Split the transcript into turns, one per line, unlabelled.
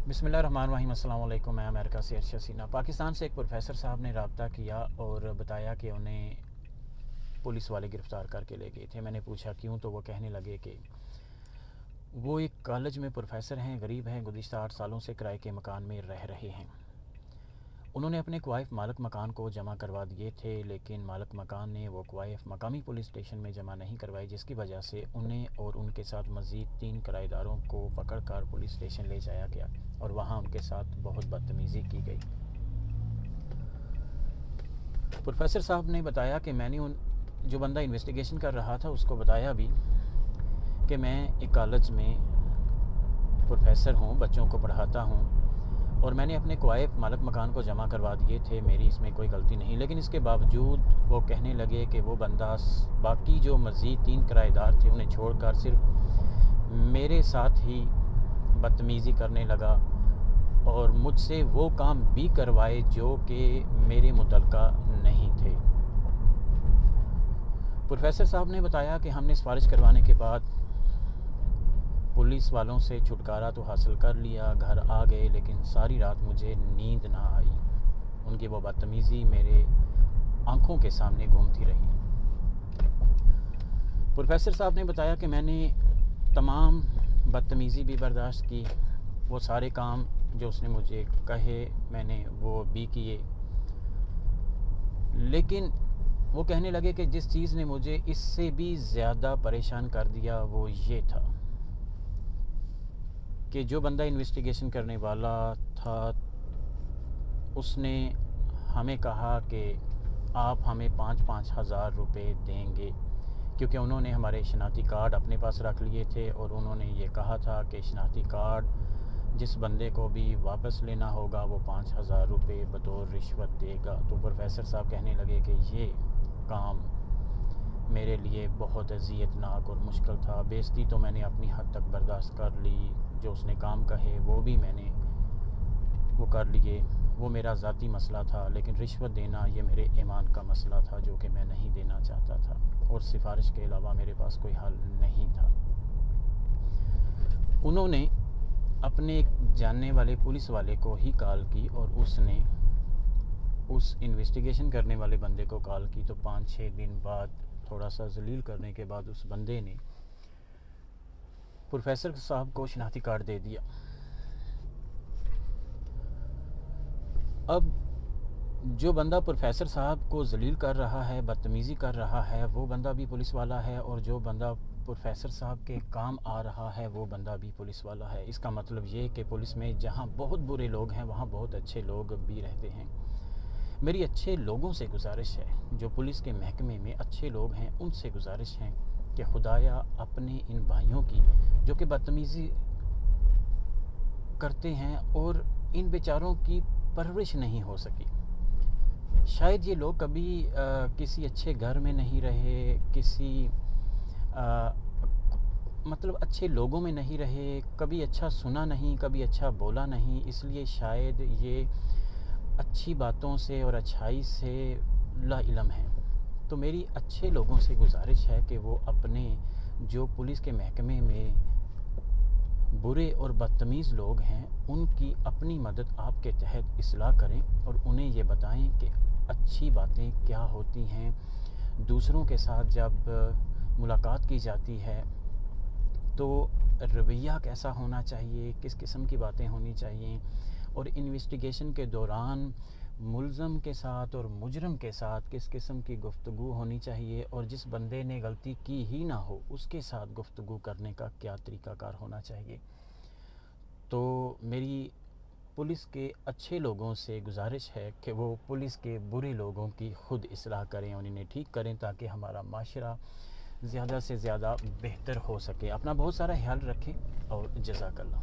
बिस्मिल्लाहिर्रहमानिर्रहीम। अस्सलाम वालेकुम। मैं अमेरिका से अरशद सीना। पाकिस्तान से एक प्रोफेसर साहब ने रब्ता किया और बताया कि उन्हें पुलिस वाले गिरफ़्तार करके ले गए थे। मैंने पूछा क्यों, तो वो कहने लगे कि वो एक कॉलेज में प्रोफेसर हैं, गरीब हैं, गुज़िश्ता 8 सालों से किराए के मकान में रह रहे हैं। उन्होंने अपने क्वाइफ मालिक मकान को जमा करवा दिए थे, लेकिन मालिक मकान ने वो क्वाइफ मकामी पुलिस स्टेशन में जमा नहीं करवाई, जिसकी वजह से उन्हें और उनके साथ मज़ीद 3 किराएदारों को पकड़कर पुलिस स्टेशन ले जाया गया और वहाँ उनके साथ बहुत बदतमीज़ी की गई। प्रोफेसर साहब ने बताया कि मैंने जो बंदा इन्वेस्टिगेशन कर रहा था उसको बताया भी कि मैं एक कॉलेज में प्रोफेसर हूँ, बच्चों को पढ़ाता हूँ और मैंने अपने क्वाइफ मालिक मकान को जमा करवा दिए थे, मेरी इसमें कोई गलती नहीं। लेकिन इसके बावजूद वो कहने लगे कि वो बंदा बाकी जो मज़ीद 3 किराएदार थे उन्हें छोड़कर सिर्फ मेरे साथ ही बदतमीज़ी करने लगा और मुझसे वो काम भी करवाए जो कि मेरे मुतलका नहीं थे। प्रोफेसर साहब ने बताया कि हमने सिफारिश करवाने के बाद पुलिस वालों से छुटकारा तो हासिल कर लिया, घर आ गए, लेकिन सारी रात मुझे नींद ना आई। उनकी वो बदतमीज़ी मेरे आंखों के सामने घूमती रही। प्रोफेसर साहब ने बताया कि मैंने तमाम बदतमीज़ी भी बर्दाश्त की, वो सारे काम जो उसने मुझे कहे मैंने वो भी किए, लेकिन वो कहने लगे कि जिस चीज़ ने मुझे इससे भी ज़्यादा परेशान कर दिया वो ये था कि जो बंदा इन्वेस्टिगेशन करने वाला था उसने हमें कहा कि आप हमें 5-5 हज़ार रुपये देंगे, क्योंकि उन्होंने हमारे शनाख्ती कार्ड अपने पास रख लिए थे और उन्होंने ये कहा था कि शनाख्ती कार्ड जिस बंदे को भी वापस लेना होगा वो 5,000 रुपये बतौर रिश्वत देगा। तो प्रोफेसर साहब कहने लगे कि ये काम मेरे लिए बहुत अज़ियतनाक और मुश्किल था। बेइज्जती तो मैंने अपनी हद तक बर्दाश्त कर ली, जो उसने काम कहे वो भी मैंने वो कर लिए, वो मेरा ज़ाती मसला था, लेकिन रिश्वत देना ये मेरे ईमान का मसला था जो कि मैं नहीं देना चाहता था और सिफारिश के अलावा मेरे पास कोई हल नहीं था। उन्होंने अपने एक जानने वाले पुलिस वाले को ही कॉल की और उसने उस इन्वेस्टिगेशन करने वाले बंदे को कॉल की, तो 5-6 दिन बाद थोड़ा सा जलील करने के बाद उस बंदे ने प्रोफेसर साहब को शनाख्ती कार्ड दे दिया। अब जो बंदा प्रोफेसर साहब को जलील कर रहा है, बदतमीज़ी कर रहा है, वो बंदा भी पुलिस वाला है और जो बंदा प्रोफेसर साहब के काम आ रहा है वो बंदा भी पुलिस वाला है। इसका मतलब ये कि पुलिस में जहाँ बहुत बुरे लोग हैं वहाँ बहुत अच्छे लोग भी रहते हैं। मेरी अच्छे लोगों से गुजारिश है, जो पुलिस के महकमे में अच्छे लोग हैं, उनसे गुजारिश है कि खुदाया अपने इन भाइयों की जो कि बदतमीज़ी करते हैं और इन बेचारों की परवरिश नहीं हो सकी। शायद ये लोग कभी किसी अच्छे घर में नहीं रहे, किसी मतलब अच्छे लोगों में नहीं रहे, कभी अच्छा सुना नहीं, कभी अच्छा बोला नहीं, इसलिए शायद ये अच्छी बातों से और अच्छाई से लाइलम है। तो मेरी अच्छे लोगों से गुजारिश है कि वो अपने जो पुलिस के महकमे में बुरे और बदतमीज़ लोग हैं उनकी अपनी मदद आपके तहत इस्लाह करें और उन्हें ये बताएं कि अच्छी बातें क्या होती हैं, दूसरों के साथ जब मुलाकात की जाती है तो रवैया कैसा होना चाहिए, किस किस्म की बातें होनी चाहिए और इन्वेस्टिगेशन के दौरान मुल्ज़म के साथ और मुजरम के साथ किस किस्म की गुफ्तगू होनी चाहिए और जिस बंदे ने गलती की ही ना हो उसके साथ गुफ्तगू करने का क्या तरीक़ाकार होना चाहिए। तो मेरी पुलिस के अच्छे लोगों से गुजारिश है कि वो पुलिस के बुरे लोगों की ख़ुद इस्लाह करें और इन्हें ठीक करें ताकि हमारा माशरा ज़्यादा से ज़्यादा बेहतर हो सके। अपना बहुत सारा ख्याल रखें और जज़ाकल्लाह।